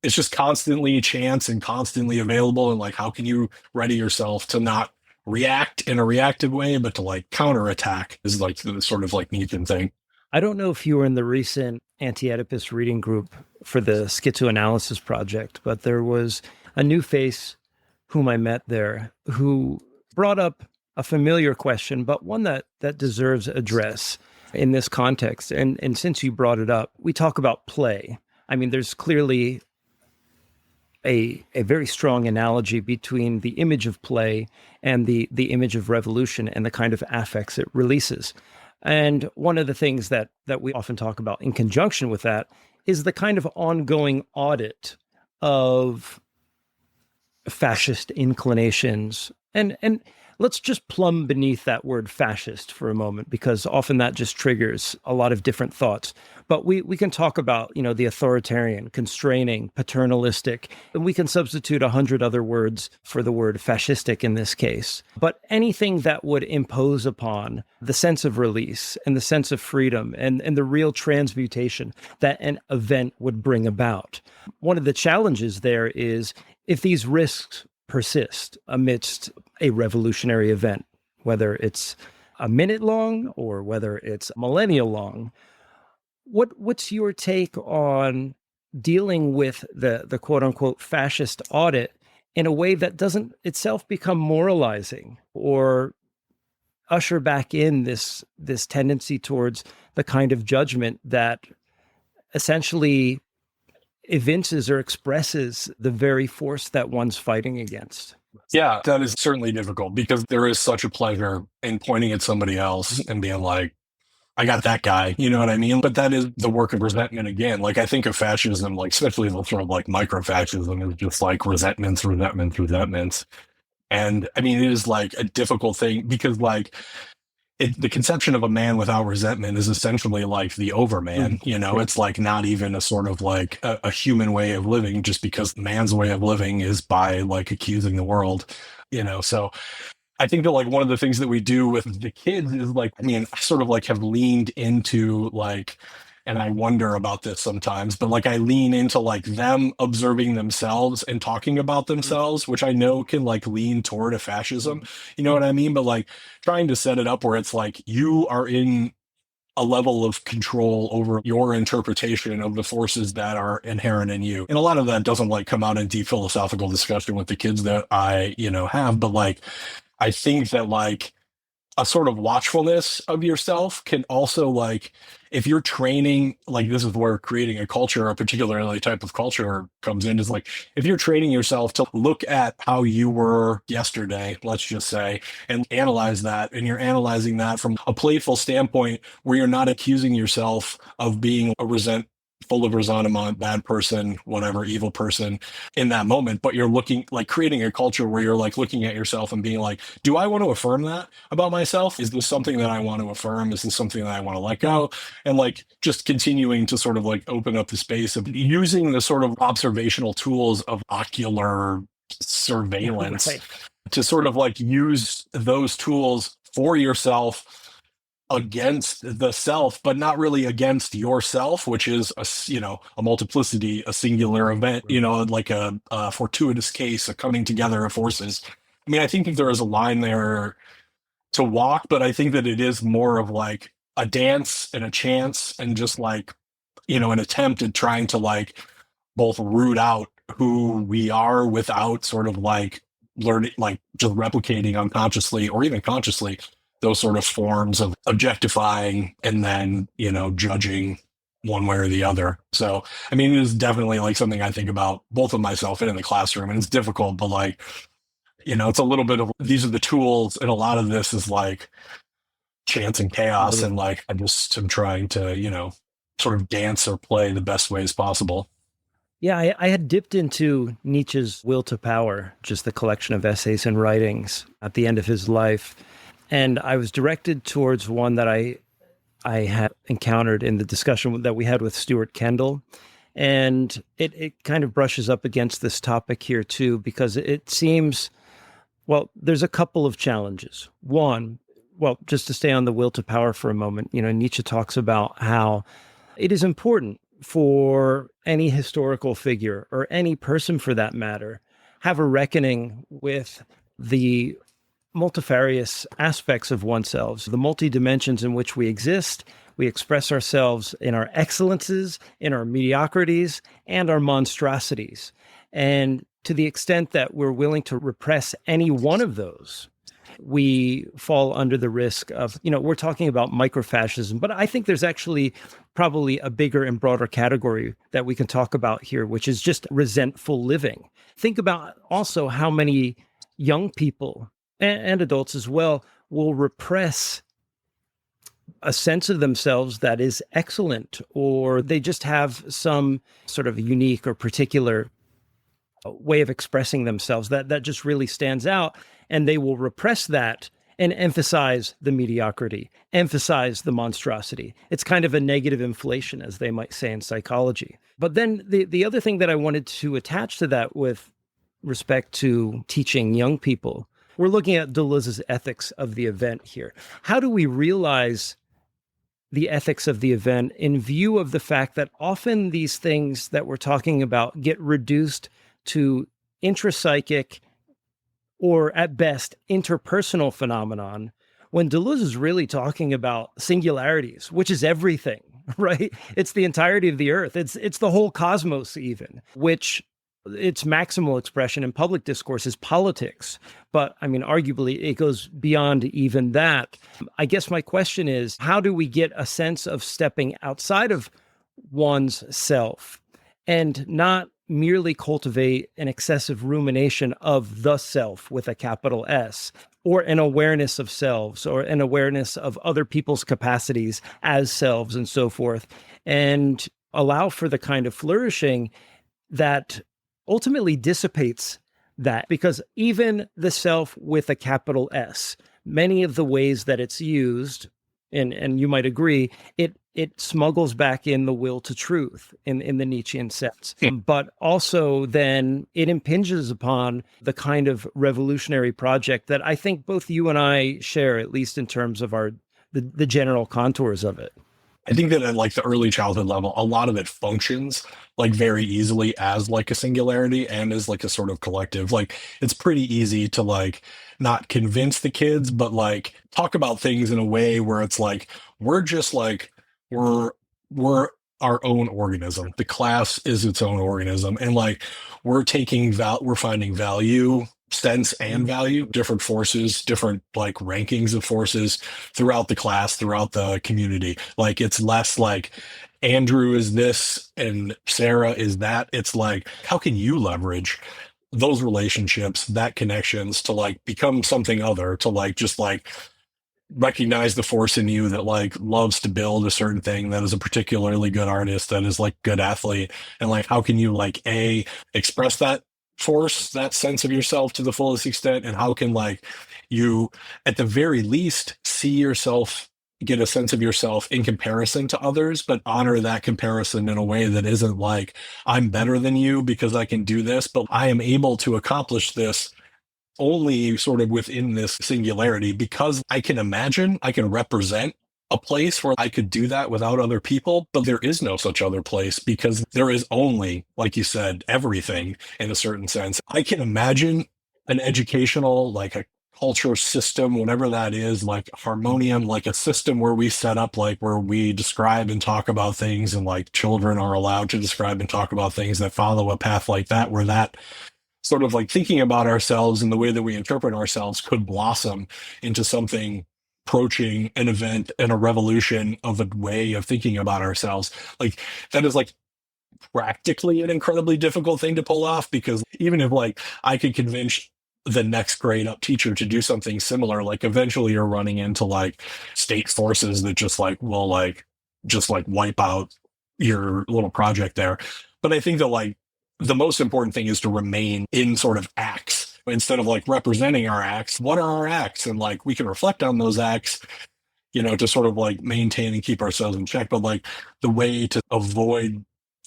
it's just constantly chance and constantly available. And like, how can you ready yourself to not react in a reactive way, but to like counterattack is like the sort of like Nietzschean thing. I don't know if you were in the recent Anti-Oedipus reading group for the Schizoanalysis Project, but there was a new face whom I met there who brought up a familiar question, but one that deserves address in this context. And since you brought it up, we talk about play. I mean, there's clearly a very strong analogy between the image of play and the image of revolution and the kind of affects it releases. And one of the things that we often talk about in conjunction with that is the kind of ongoing audit of fascist inclinations. And let's just plumb beneath that word fascist for a moment, because often that just triggers a lot of different thoughts. But we can talk about, the authoritarian, constraining, paternalistic, and we can substitute 100 other words for the word fascistic in this case. But anything that would impose upon the sense of release and the sense of freedom and the real transmutation that an event would bring about. One of the challenges there is if these risks persist amidst a revolutionary event, whether it's a minute long or whether it's millennial long. What's your take on dealing with the quote unquote fascist audit in a way that doesn't itself become moralizing or usher back in this tendency towards the kind of judgment that essentially evinces or expresses the very force that one's fighting against? Yeah, that is certainly difficult because there is such a pleasure in pointing at somebody else and being like, I got that guy, you know what I mean? But that is the work of resentment again. Like I think of fascism, like especially the sort of like micro-fascism is just like resentments. And I mean, it is like a difficult thing because like the conception of a man without resentment is essentially like the overman. It's like not even a sort of like a human way of living, just because man's way of living is by like accusing the world, So I think that like one of the things that we do with the kids is like, I mean, I sort of like have leaned into like, and I wonder about this sometimes, but like I lean into like them observing themselves and talking about themselves, which I know can like lean toward a fascism, you know what I mean? But like trying to set it up where it's like you are in a level of control over your interpretation of the forces that are inherent in you. And a lot of that doesn't like come out in deep philosophical discussion with the kids that I, have, but like I think that like a sort of watchfulness of yourself can also like, if you're training, like this is where creating a culture, a particularly type of culture comes in, is like if you're training yourself to look at how you were yesterday, let's just say, and analyze that, and you're analyzing that from a playful standpoint where you're not accusing yourself of being full of resentment, bad person, whatever, evil person in that moment, but you're looking like creating a culture where you're like looking at yourself and being like, do I want to affirm that about myself? Is this something that I want to affirm? Is this something that I want to let go? And like just continuing to sort of like open up the space of using the sort of observational tools of ocular surveillance Right. to sort of like use those tools for yourself against the self, but not really against yourself, which is a multiplicity, a singular event, like a fortuitous case, a coming together of forces. I mean, I think that there is a line there to walk, but I think that it is more of like a dance and a chance and just like, an attempt at trying to like both root out who we are without sort of like learning, like just replicating unconsciously or even consciously those sort of forms of objectifying and then, judging one way or the other. So, I mean, it is definitely like something I think about both of myself and in the classroom, and it's difficult, but like, it's a little bit of these are the tools, and a lot of this is like chance and chaos, and like I just am trying to, sort of dance or play the best ways possible. Yeah, I had dipped into Nietzsche's Will to Power, just the collection of essays and writings at the end of his life. And I was directed towards one that I had encountered in the discussion that we had with Stuart Kendall. And it kind of brushes up against this topic here too, because it seems, well, there's a couple of challenges. One, well, just to stay on the Will to Power for a moment, Nietzsche talks about how it is important for any historical figure or any person for that matter, have a reckoning with the multifarious aspects of oneself, the multi-dimensions in which we exist. We express ourselves in our excellences, in our mediocrities, and our monstrosities. And to the extent that we're willing to repress any one of those, we fall under the risk of, we're talking about micro-fascism, but I think there's actually probably a bigger and broader category that we can talk about here, which is just resentful living. Think about also how many young people and adults as well will repress a sense of themselves that is excellent, or they just have some sort of unique or particular way of expressing themselves that just really stands out, and they will repress that and emphasize the mediocrity, emphasize the monstrosity. It's kind of a negative inflation, as they might say in psychology. But then the other thing that I wanted to attach to that with respect to teaching young people, we're looking at Deleuze's ethics of the event here. How do we realize the ethics of the event in view of the fact that often these things that we're talking about get reduced to intrapsychic or at best interpersonal phenomenon, when Deleuze is really talking about singularities, which is everything, right? It's the entirety of the earth. It's the whole cosmos even, which its maximal expression in public discourse is politics. But I mean, arguably, it goes beyond even that. I guess my question is, how do we get a sense of stepping outside of one's self and not merely cultivate an excessive rumination of the self with a capital S, or an awareness of selves, or an awareness of other people's capacities as selves and so forth, and allow for the kind of flourishing that ultimately dissipates that? Because even the self with a capital S, many of the ways that it's used, and you might agree, it smuggles back in the will to truth in the Nietzschean sense. But also then it impinges upon the kind of revolutionary project that I think both you and I share, at least in terms of the general contours of it. I think that at like the early childhood level, a lot of it functions like very easily as like a singularity and as like a sort of collective. Like it's pretty easy to like not convince the kids, but like talk about things in a way where it's like we're just like we're our own organism. The class is its own organism, and like we're finding value, sense and value, different forces, different like rankings of forces throughout the class, throughout the community. Like it's less like Andrew is this and Sarah is that. It's like, how can you leverage those relationships, that connections to like become something other, to like just like recognize the force in you that like loves to build a certain thing, that is a particularly good artist, that is like good athlete, and like how can you like express that force, that sense of yourself to the fullest extent, and how can like you at the very least see yourself, get a sense of yourself in comparison to others, but honor that comparison in a way that isn't like I'm better than you because I can do this, but I am able to accomplish this only sort of within this singularity because I can imagine, I can represent a place where I could do that without other people, but there is no such other place because there is only, like you said, everything in a certain sense. I can imagine an educational, like a culture system, whatever that is, like harmonium, like a system where we set up, like where we describe and talk about things and like children are allowed to describe and talk about things that follow a path like that, where that sort of like thinking about ourselves and the way that we interpret ourselves could blossom into something approaching an event and a revolution of a way of thinking about ourselves. Like that is like practically an incredibly difficult thing to pull off, because even if like I could convince the next grade up teacher to do something similar, like eventually you're running into like state forces that just like will like just like wipe out your little project there. But I think that like the most important thing is to remain in sort of acts instead of like representing our acts. What are our acts? And like we can reflect on those acts, you know, to sort of like maintain and keep ourselves in check. But like the way to avoid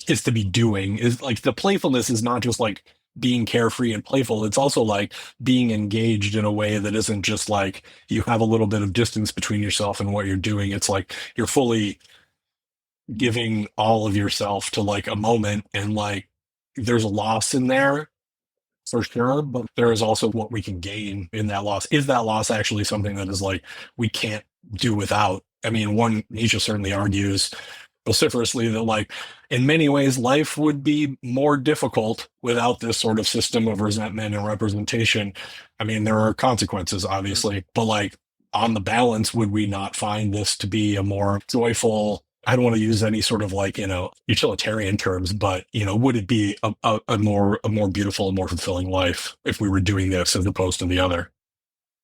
is to be doing, is like the playfulness is not just like being carefree and playful. It's also like being engaged in a way that isn't just like you have a little bit of distance between yourself and what you're doing. It's like you're fully giving all of yourself to like a moment, and like there's a loss in there for sure, but there is also what we can gain in that loss. Is that loss actually something that is like we can't do without? I mean, one, Nietzsche certainly argues vociferously that like in many ways life would be more difficult without this sort of system of resentment and representation. I mean, there are consequences obviously, but like on the balance, would we not find this to be a more joyful, I don't want to use any sort of like, you know, utilitarian terms, but, you know, would it be a more beautiful and more fulfilling life if we were doing this as opposed to the other?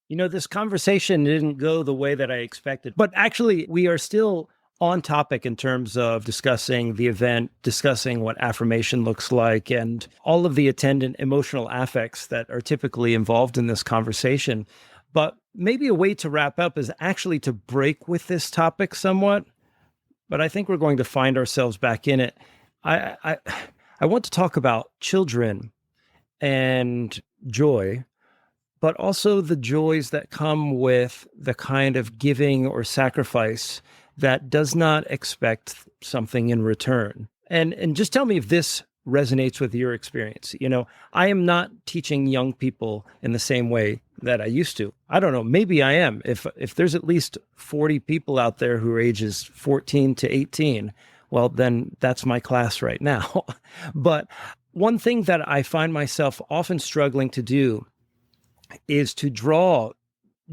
You know, this conversation didn't go the way that I expected, but actually we are still on topic in terms of discussing the event, discussing what affirmation looks like, and all of the attendant emotional affects that are typically involved in this conversation. But maybe a way to wrap up is actually to break with this topic somewhat. But I think we're going to find ourselves back in it. I want to talk about children and joy, but also the joys that come with the kind of giving or sacrifice that does not expect something in return. And just tell me if this resonates with your experience. You know, I am not teaching young people in the same way that I used to. I don't know, maybe I am. If there's at least 40 people out there who are ages 14 to 18, well, then that's my class right now. But one thing that I find myself often struggling to do is to draw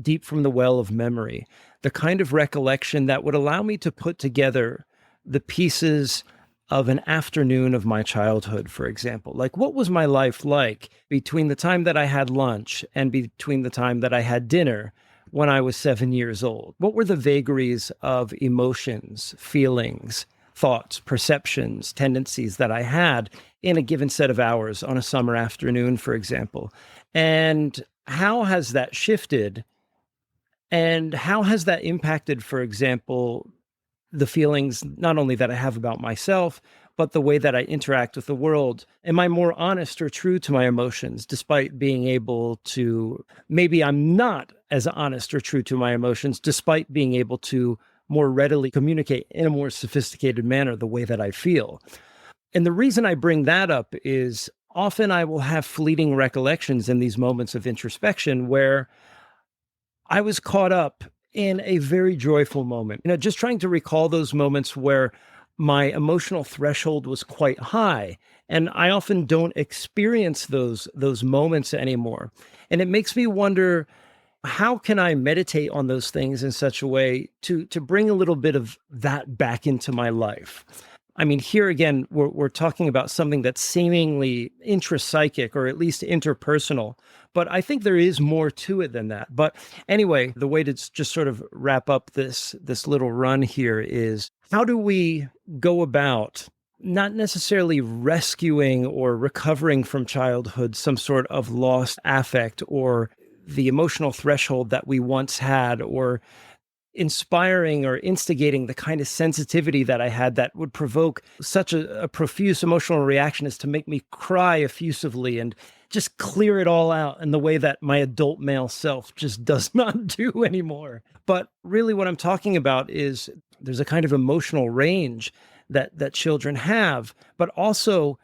deep from the well of memory, the kind of recollection that would allow me to put together the pieces of an afternoon of my childhood, for example. Like, what was my life like between the time that I had lunch and between the time that I had dinner when I was 7 years old? What were the vagaries of emotions, feelings, thoughts, perceptions, tendencies that I had in a given set of hours on a summer afternoon, for example? And how has that shifted? And how has that impacted, for example, the feelings not only that I have about myself, but the way that I interact with the world? Am I more honest or true to my emotions, despite being able to, maybe I'm not as honest or true to my emotions, despite being able to more readily communicate in a more sophisticated manner the way that I feel. And the reason I bring that up is often I will have fleeting recollections in these moments of introspection where I was caught up in a very joyful moment. Just trying to recall those moments where my emotional threshold was quite high. And I often don't experience those moments anymore. And it makes me wonder, how can I meditate on those things in such a way to bring a little bit of that back into my life? I mean, here again, we're talking about something that's seemingly intrapsychic or at least interpersonal, but I think there is more to it than that. But anyway, the way to just sort of wrap up this little run here is, how do we go about not necessarily rescuing or recovering from childhood some sort of lost affect or the emotional threshold that we once had, or inspiring or instigating the kind of sensitivity that I had that would provoke such a profuse emotional reaction as to make me cry effusively and just clear it all out in the way that my adult male self just does not do anymore. But really what I'm talking about is there's a kind of emotional range that children have, but also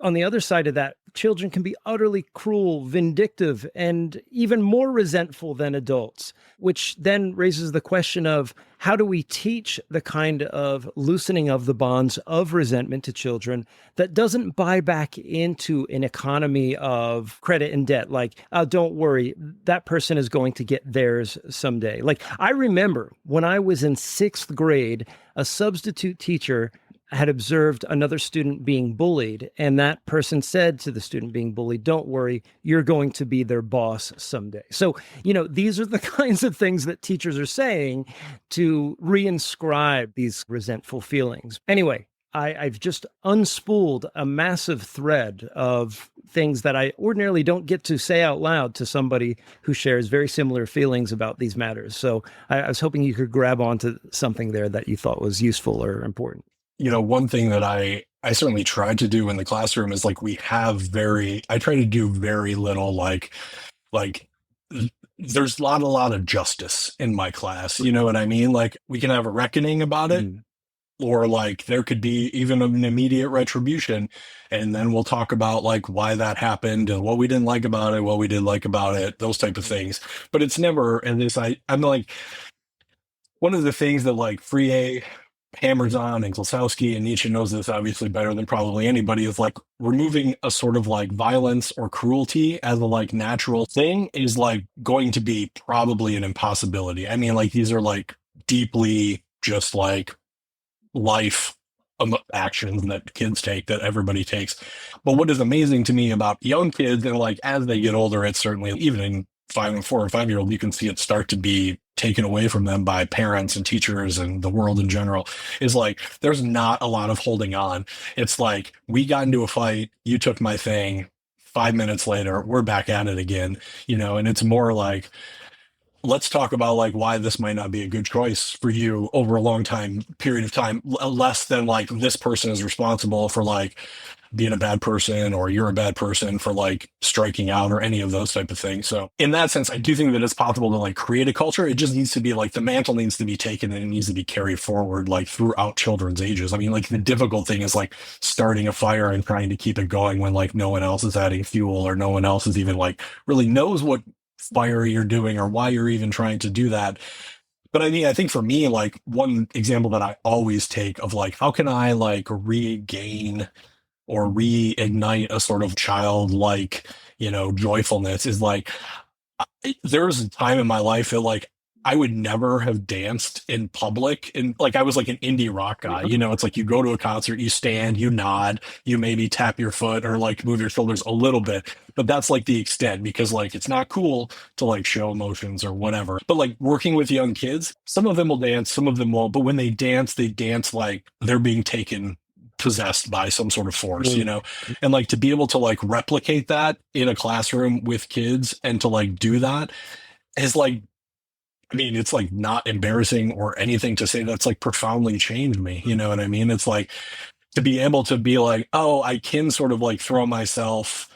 on the other side of that, children can be utterly cruel, vindictive, and even more resentful than adults, which then raises the question of, how do we teach the kind of loosening of the bonds of resentment to children that doesn't buy back into an economy of credit and debt? Like, oh, don't worry, that person is going to get theirs someday. Like, I remember when I was in 6th grade, a substitute teacher had observed another student being bullied, and that person said to the student being bullied, don't worry, you're going to be their boss someday. So, these are the kinds of things that teachers are saying to reinscribe these resentful feelings. Anyway, I've just unspooled a massive thread of things that I ordinarily don't get to say out loud to somebody who shares very similar feelings about these matters. So I was hoping you could grab onto something there that you thought was useful or important. One thing that I certainly tried to do in the classroom is like, I try to do very little, like there's a lot of justice in my class. You know what I mean? Like, we can have a reckoning about it, or like there could be even an immediate retribution. And then we'll talk about like why that happened and what we didn't like about it, what we did like about it, those type of things. But it's never, and I'm like, one of the things that like Freire hammers on, and Klossowski and Nietzsche knows this obviously better than probably anybody, is like removing a sort of like violence or cruelty as a like natural thing is like going to be probably an impossibility. I mean, like, these are like deeply just like life actions that kids take, that everybody takes. But what is amazing to me about young kids, and like as they get older, it's certainly even in 4 and 5 year old, you can see it start to be taken away from them by parents and teachers and the world in general, is like, there's not a lot of holding on. It's like, we got into a fight, you took my thing, 5 minutes later, we're back at it again, and it's more like, let's talk about like why this might not be a good choice for you over a long period of time, less than like this person is responsible for like being a bad person, or you're a bad person for like striking out, or any of those type of things. So in that sense, I do think that it's possible to like create a culture. It just needs to be like, the mantle needs to be taken and it needs to be carried forward like throughout children's ages. I mean, like, the difficult thing is like starting a fire and trying to keep it going when like no one else is adding fuel, or no one else is even like really knows what fire you're doing or why you're even trying to do that. But I mean, I think for me, like, one example that I always take of like, how can I like regain or reignite a sort of childlike, joyfulness, is like, there was a time in my life that like I would never have danced in public. And like, I was like an indie rock guy, it's like, you go to a concert, you stand, you nod, you maybe tap your foot or like move your shoulders a little bit, but that's like the extent, because like, it's not cool to like show emotions or whatever. But like, working with young kids, some of them will dance, some of them won't, but when they dance like they're being possessed by some sort of force, and like, to be able to like replicate that in a classroom with kids and to like do that is like, I mean, it's like not embarrassing or anything to say that's like profoundly changed me. You know what I mean? It's like, to be able to be like, oh, I can sort of like throw myself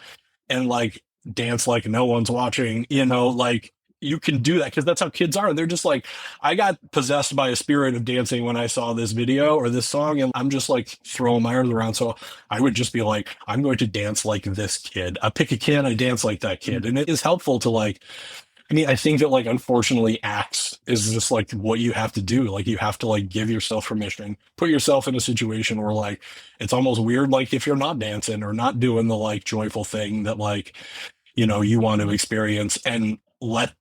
and like dance like no one's watching, like you can do that because that's how kids are. They're just like, I got possessed by a spirit of dancing when I saw this video or this song, and I'm just like throwing my arms around. So I would just be like, I'm going to dance like this kid. I pick a kid, I dance like that kid. And it is helpful to like, I mean, I think that like, unfortunately, acts is just like what you have to do. Like, you have to like give yourself permission, put yourself in a situation where like, it's almost weird. Like if you're not dancing or not doing the like joyful thing that like, you want to experience, and let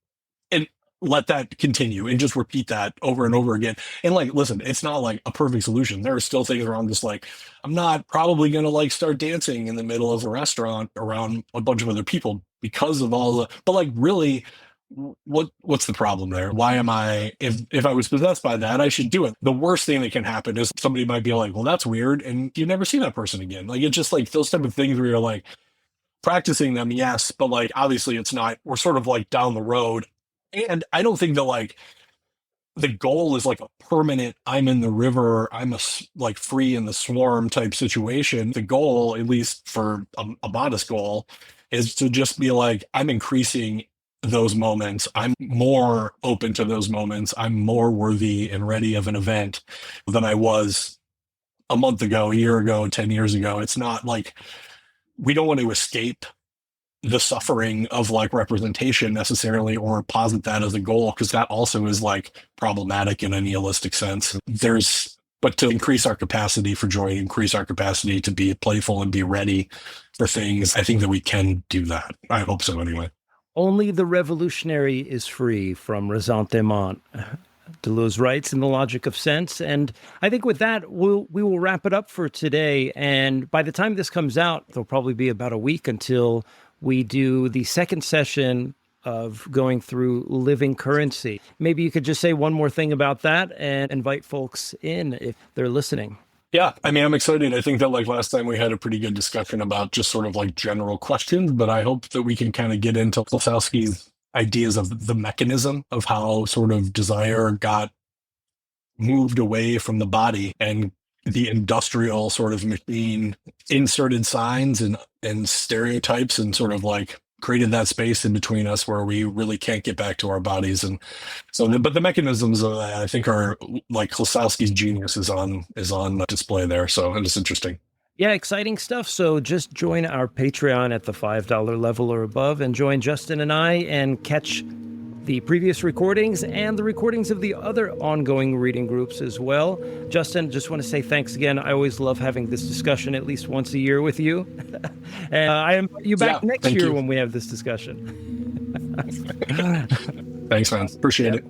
that continue and just repeat that over and over again. And like, listen, it's not like a perfect solution. There are still things where I'm just like, I'm not probably going to like start dancing in the middle of a restaurant around a bunch of other people because of all but like, really, what's the problem there? Why am I, if I was possessed by that, I should do it. The worst thing that can happen is somebody might be like, well, that's weird. And you never see that person again. Like, it's just like those type of things where you're like, practicing them, yes, but like, obviously it's not, we're sort of like down the road. And I don't think that like the goal is like a permanent, I'm in the river, like free in the swarm type situation. The goal, at least for a modest goal, is to just be like, I'm increasing those moments. I'm more open to those moments. I'm more worthy and ready of an event than I was a month ago, a year ago, 10 years ago. It's not like we don't want to escape the suffering of like representation necessarily, or posit that as a goal, because that also is like problematic in a nihilistic sense. But to increase our capacity for joy, increase our capacity to be playful and be ready for things, I think that we can do that. I hope so anyway. Only the revolutionary is free from ressentiment. Deleuze writes in The Logic of Sense. And I think with that, we will wrap it up for today. And by the time this comes out, there'll probably be about a week until we do the second session of going through living currency. Maybe you could just say one more thing about that and invite folks in if they're listening. Yeah, I mean, I'm excited. I think that like last time we had a pretty good discussion about just sort of like general questions, but I hope that we can kind of get into Klossowski's ideas of the mechanism of how sort of desire got moved away from the body, and the industrial sort of machine inserted signs and stereotypes and sort of like created that space in between us where we really can't get back to our bodies. And so, but the mechanisms of that, I think, are like Klossowski's genius is on display there. So it's interesting. Yeah, exciting stuff. So just join our Patreon at the $5 level or above and join Justin and I and catch the previous recordings and the recordings of the other ongoing reading groups as well. Justin, just want to say thanks again. I always love having this discussion at least once a year with you. And I invite you back next year when we have this discussion. Thanks, man. Appreciate it.